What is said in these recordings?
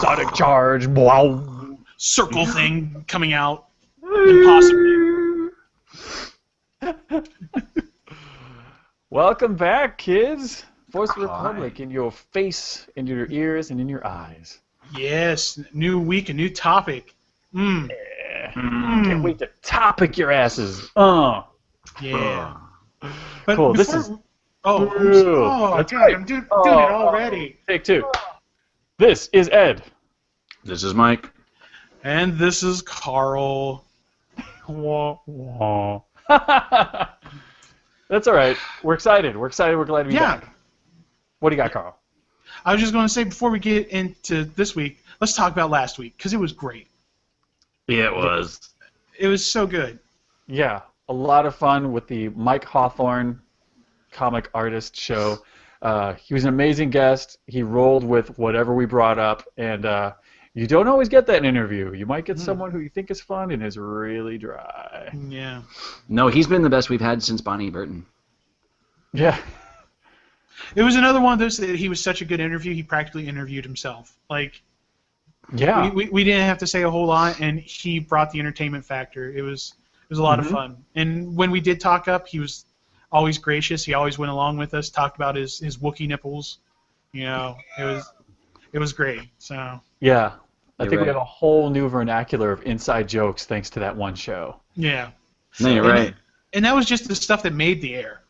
Sonic charge. Wow. Circle thing coming out. Impossibly. Welcome back, kids. Voice of the Republic in your face, in your ears, and in your eyes. Yes, new week, a new topic. Can't wait to topic your asses. Yeah. But cool. Before, This is. that's God, right. I'm doing it already. Take two. This is Ed. This is Mike. And this is Carl. Wah, wah. That's all right. We're excited. We're glad to be back. What do you got, Carl? I was just going to say, before we get into this week, let's talk about last week, because it was great. Yeah, it was. It was so good. Yeah, a lot of fun with the Mike Hawthorne comic artist show. He was an amazing guest. He rolled with whatever we brought up, and you don't always get that in an interview. You might get someone who you think is fun and is really dry. Yeah. No, he's been the best we've had since Bonnie Burton. Yeah. It was another one of those that he was such a good interview, he practically interviewed himself. Yeah. We didn't have to say a whole lot, and he brought the entertainment factor. It was a lot of fun. And when we did talk up, he was always gracious. He always went along with us, talked about his Wookiee nipples. You know, it was great. So. Yeah. I You're think right. we have a whole new vernacular of inside jokes thanks to that one show. Yeah. No, you're right. And that was just the stuff that made the air.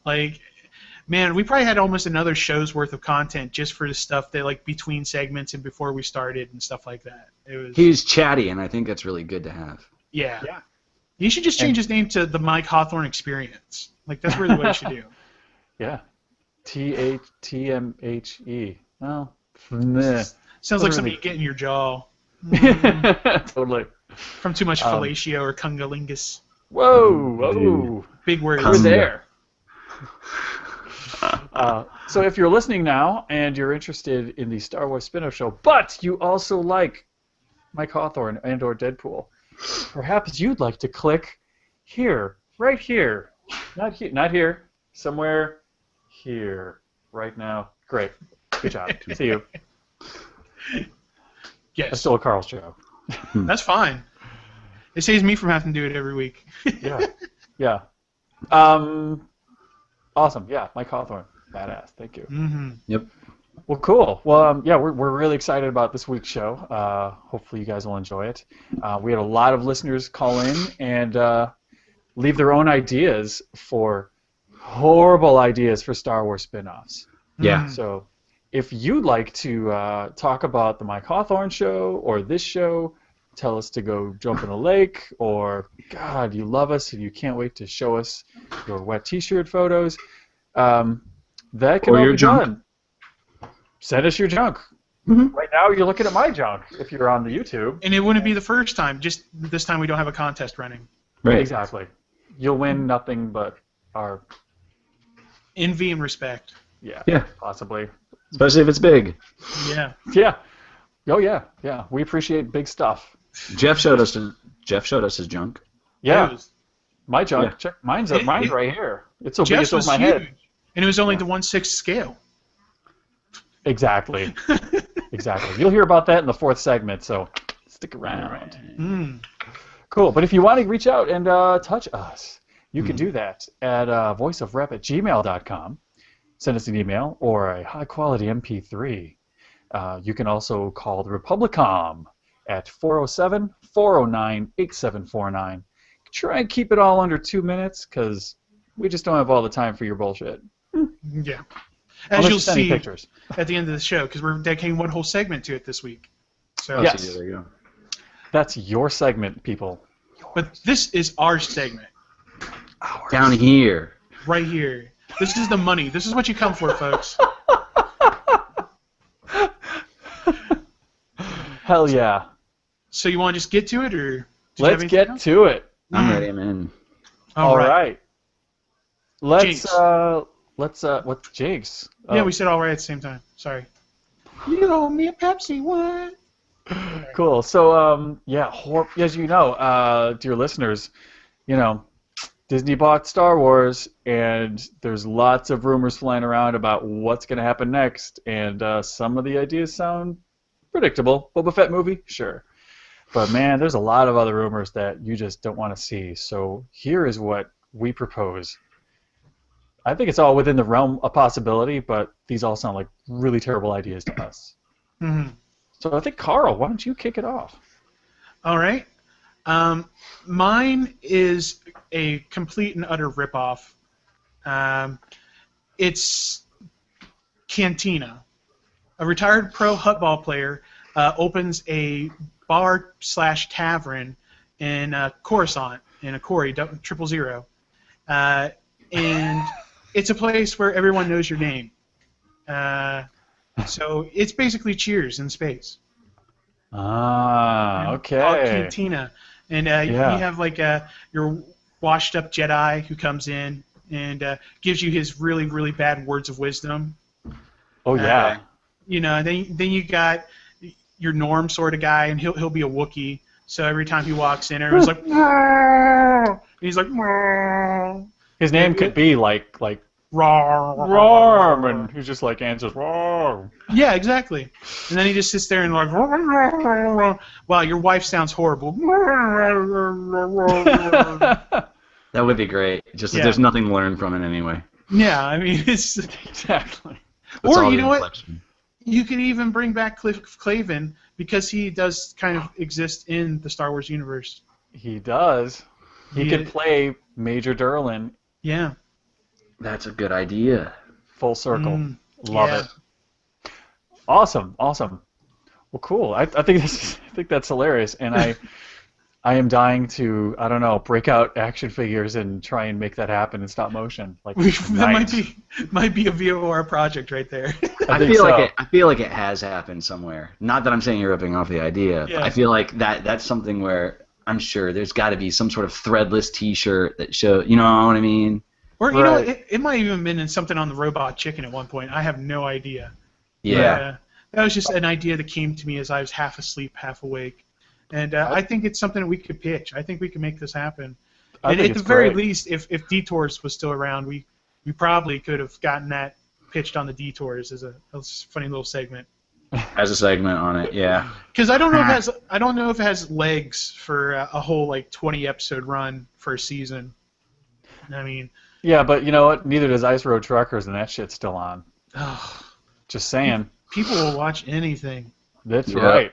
Man, we probably had almost another show's worth of content just for the stuff that, between segments and before we started and stuff like that. He's chatty, and I think that's really good to have. Yeah. You should just change his name to the Mike Hawthorne Experience. That's really what you should do. Yeah. THTMHE. Well, meh. Sounds like something you get in your jaw. Totally. From too much fellatio or cunnilingus. Whoa. Big words. You're there. So if you're listening now and you're interested in the Star Wars spin-off show, but you also like Mike Hawthorne and or Deadpool, perhaps you'd like to click here, right here, not here, somewhere here, right now. Great. Good job. See you. Yes. That's still a Carl's joke. That's fine. It saves me from having to do it every week. Yeah. Awesome. Yeah, Mike Hawthorne. Badass. Thank you. Mm-hmm. Yep. Well, cool. Well, we're really excited about this week's show. Hopefully you guys will enjoy it. We had a lot of listeners call in and leave their own ideas for horrible ideas for Star Wars spin-offs. Yeah. So if you'd like to talk about the Mike Hawthorne show or this show, tell us to go jump in a lake, or, God, you love us and you can't wait to show us your wet T-shirt photos, that can all be done. Send us your junk. Right now you're looking at my junk if you're on the YouTube. And it wouldn't be the first time. Just this time we don't have a contest running. Right. Exactly. You'll win nothing but our... envy and respect. Yeah. Possibly. Especially if it's big. Yeah. Yeah. Oh, yeah. We appreciate big stuff. Jeff showed us his junk. Yeah. My junk. Yeah. Check. Mine's right here. It's so big Jeff's it's over was my huge. head. And it was only the 1/6 scale. Exactly. You'll hear about that in the fourth segment, so stick around. Cool. But if you want to reach out and touch us, you can do that at voiceofrep@gmail.com. Send us an email or a high-quality MP3. You can also call the Republicom at 407-409-8749. Try and keep it all under 2 minutes, because we just don't have all the time for your bullshit. Yeah. Unless As you'll you send me see pictures. at the end of the show, because we're dedicating one whole segment to it this week. So, Yes. There you go. That's your segment, people. But this is our segment. Down here. Right here. This is the money. This is what you come for, folks. Hell yeah. So you want to just get to it, or... Let's get to it. I'm ready, I'm in. All right. Jinx. What's Jinx? Yeah, we said all right at the same time. Sorry. You owe me a Pepsi, what? Cool. So, as you know, dear listeners, did Disney bought Star Wars, and there's lots of rumors flying around about what's going to happen next, and some of the ideas sound predictable. Boba Fett movie? Sure. But man, there's a lot of other rumors that you just don't want to see. So here is what we propose. I think it's all within the realm of possibility, but these all sound like really terrible ideas to us. Mm-hmm. So I think, Carl, why don't you kick it off? All right. Mine is a complete and utter ripoff. It's Cantina. A retired pro hutball player opens a bar/tavern in Coruscant, in Akori 000. And it's a place where everyone knows your name. So it's basically Cheers in space. Ah, It's called okay. Cantina. And you have like your washed-up Jedi who comes in and gives you his really, really bad words of wisdom. Oh, yeah. And then you got your Norm sort of guy, and he'll be a Wookiee. So every time he walks in, everyone's like, and he's like, His name could be like Rawr. and he just like answers Rawr. Yeah, exactly. And then he just sits there and like, wow, your wife sounds horrible. That would be great. Just Yeah. there's nothing to learn from it anyway. Yeah, I mean, it's Exactly. It's or all you the know what? inflection. You could even bring back Cliff Clavin because he does kind of exist in the Star Wars universe. He does. He could play Major Durlin Yeah. That's a good idea. full circle. Mm, Love yeah. it. Awesome. Well, cool. I think that's hilarious, and I am dying to, I don't know, break out action figures and try and make that happen in stop motion. Like That tonight. might be a VOR project right there. I think feel so. I feel like it has happened somewhere. Not that I'm saying you're ripping off the idea, Yeah. but I feel like that's something where I'm sure there's got to be some sort of threadless T-shirt that show. You know what I mean? Or you know, Right. it might have even been in something on the Robot Chicken at one point. I have no idea. Yeah. But, that was just an idea that came to me as I was half asleep, half awake. And I think it's something that we could pitch. I think we can make this happen. I And think at the it's very great. least, if Detours was still around, we probably could have gotten that pitched on the Detours as a funny little segment. As a segment on it, yeah. Because I don't know if it has legs for a whole like 20 episode run for a season. I mean, Yeah, but you know what? Neither does Ice Road Truckers, and that shit's still on. ugh, Just saying. people will watch anything. That's Yeah. right.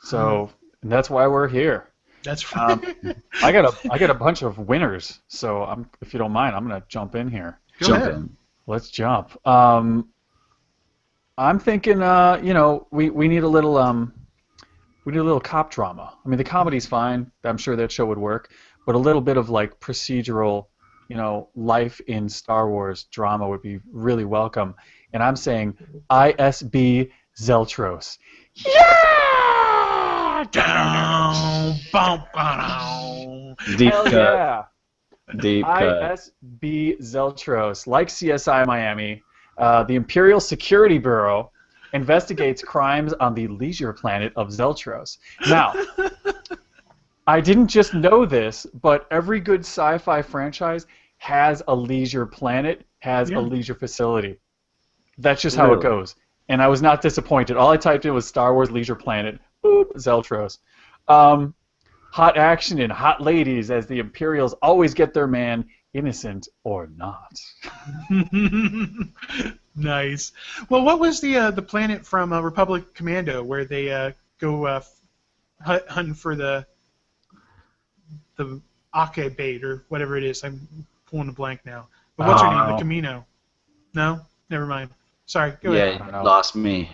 So and that's why we're here. That's I got a bunch of winners. So if you don't mind, I'm gonna jump in here. Go Jump ahead. in. Let's jump. I'm thinking, we need a little cop drama. I mean, the comedy's fine. I'm sure that show would work, but a little bit of like procedural, life in Star Wars drama would be really welcome. And I'm saying ISB Zeltros. Yeah! Down, bum, ba-down. Deep Hell cut. yeah! Deep cut. ISB Zeltros, like CSI Miami, the Imperial Security Bureau investigates crimes on the leisure planet of Zeltros. Now, I didn't just know this, but every good sci-fi franchise has a leisure planet, has a leisure facility. That's just how it Really? goes. And I was not disappointed. All I typed in was Star Wars leisure planet, boop, Zeltros. Hot action and hot ladies as the Imperials always get their man, innocent or not. Nice. Well, what was the planet from Republic Commando where they go hunting for the Ake bait or whatever it is? I'm pulling a blank now. But what's her name? The Camino. No, never mind. Sorry. Go ahead. I don't Yeah, know. you lost me.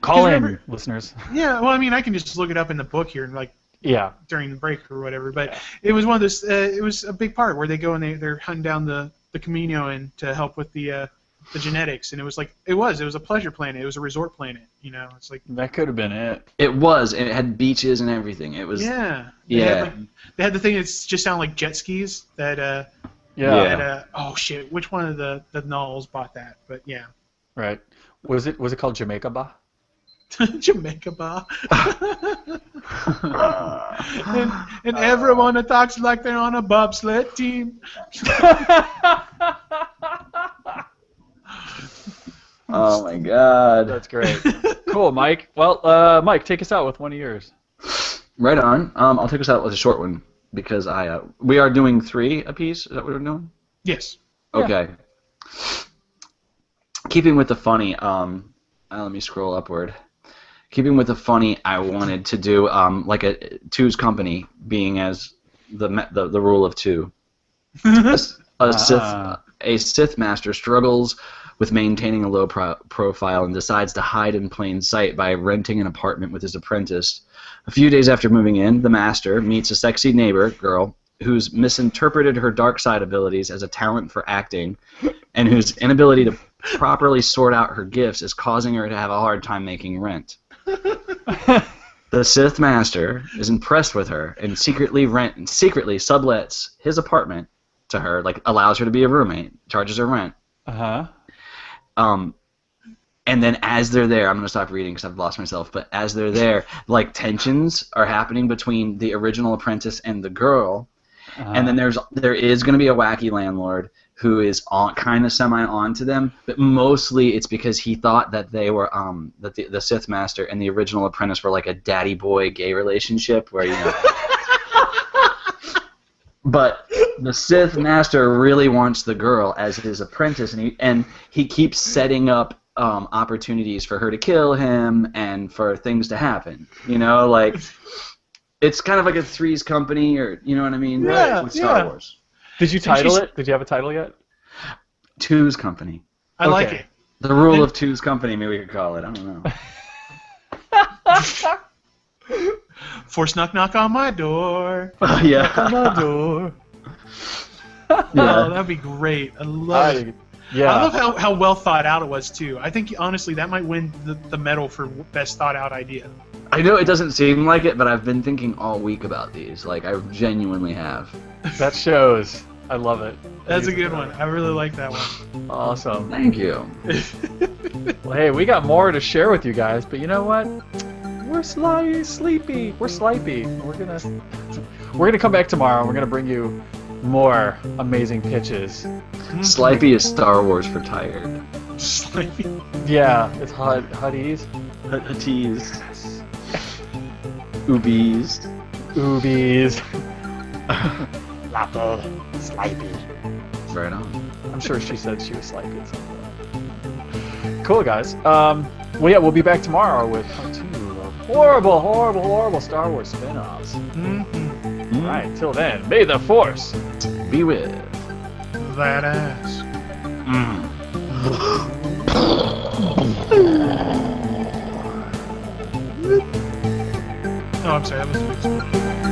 Call in, remember- listeners. Yeah. Well, I mean, I can just look it up in the book here and like Yeah. during the break or whatever. But it was one of those. It was a big part where they go and they're hunting down the Camino and to help with the genetics, and it was a pleasure planet. It was a resort planet. It's like That could have been it. It was, and it had beaches and everything. It was. yeah. Yeah. They had the thing that just sounded like jet skis. That Yeah. that, oh shit, which one of the Nulls bought that? But yeah. Right. Was it called Jamaica Ba? Jamaica bar. and everyone that talks like they're on a bobsled team. Oh my God. That's great. Cool, Mike. Well, Mike, take us out with one of yours. Right on. I'll take us out with a short one because we are doing 3 apiece. Is that what we're doing? Yes. Okay. Keeping with the funny, let me scroll upward. Keeping with the funny, I wanted to do like a Two's Company, being as the rule of 2. A Sith master struggles with maintaining a low profile and decides to hide in plain sight by renting an apartment with his apprentice. A few days after moving in, the master meets a sexy neighbor girl who's misinterpreted her dark side abilities as a talent for acting, and whose inability to properly sort out her gifts is causing her to have a hard time making rent. The Sith master is impressed with her and secretly sublets his apartment to her, like allows her to be a roommate, charges her rent. And then as they're there, I'm going to stop reading because I've lost myself, but as they're there, like tensions are happening between the original apprentice and the girl. And then there is going to be a wacky landlord who is kind of semi-on to them, but mostly it's because he thought that they were that the Sith master and the original apprentice were like a daddy-boy gay relationship where, you know. But the Sith master really wants the girl as his apprentice, and he keeps setting up opportunities for her to kill him and for things to happen. You know, like it's kind of like a Three's Company, or you know what I mean? Yeah, with Star Wars. Did you title it? Did you have a title yet? Two's Company. I like it. The rule of Two's Company, maybe we could call it. I don't know. Force knock on my door. Yeah. Knock on my door. Oh, that'd be great. I love it. Yeah. I love how well thought out it was too. I think honestly that might win the medal for best thought out idea. I know it doesn't seem like it, but I've been thinking all week about these. Like, I genuinely have. That shows. I love it. That's a good one. I really like that one. Awesome. Thank you. Well, hey, we got more to share with you guys, but you know what? We're sleepy. We're slipey. We're gonna come back tomorrow. We're gonna bring you more amazing pitches. Slipey is Star Wars for tired. Sleepy. Yeah, it's Huddies. Hutties. Oobies. Oobies. Lappy. Slipey. Right on. I'm sure she said she was slipey at some point. Cool, guys. Well, yeah, we'll be back tomorrow with part 2 of horrible Star Wars spin-offs. All right, till then, may the Force be with that ass. Oh, I'm sorry, that was a big